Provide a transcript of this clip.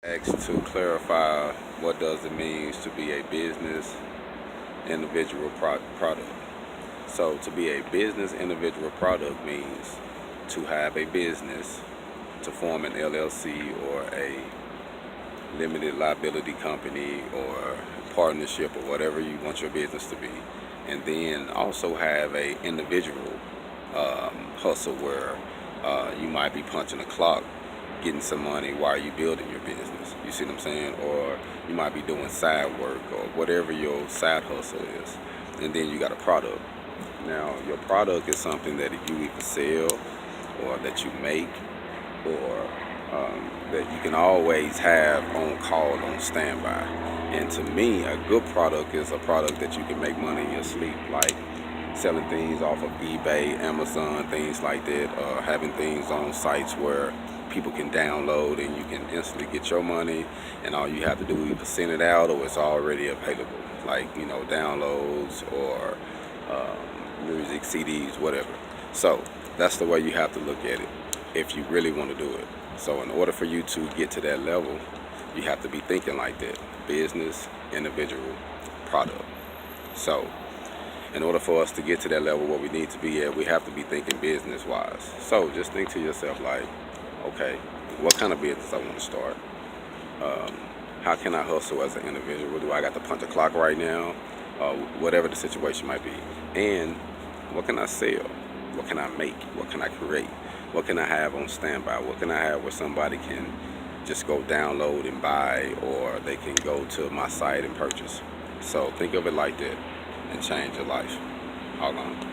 Asked to clarify what does it mean to be a business individual product. So to be a business individual product means to have a business, to form an LLC or a limited liability company or partnership or whatever you want your business to be, and then also have a individual hustle where you might be punching a clock, getting some money while you building your business. You see what I'm saying? Or you might be doing side work or whatever your side hustle is, and then you got a product. Now your product is something that you either sell or that you make, or that you can always have on call, on standby. And to me, a good product is a product that you can make money in your sleep, like selling things off of eBay, Amazon, things like that, having things on sites where people can download and you can instantly get your money, and all you have to do is either send it out or it's already available, like, you know, downloads or music, CDs, whatever. So that's the way you have to look at it if you really want to do it. So in order for you to get to that level, you have to be thinking like that: business, individual, product. So in order for us to get to that level where we need to be at, we have to be thinking business wise. So just think to yourself like, okay, what kind of business I want to start? How can I hustle as an individual? Do I got to punch a clock right now? Whatever the situation might be. And what can I sell? What can I make? What can I create? What can I have on standby? What can I have where somebody can just go download and buy, or they can go to my site and purchase? So think of it like that and change your life. Hold on.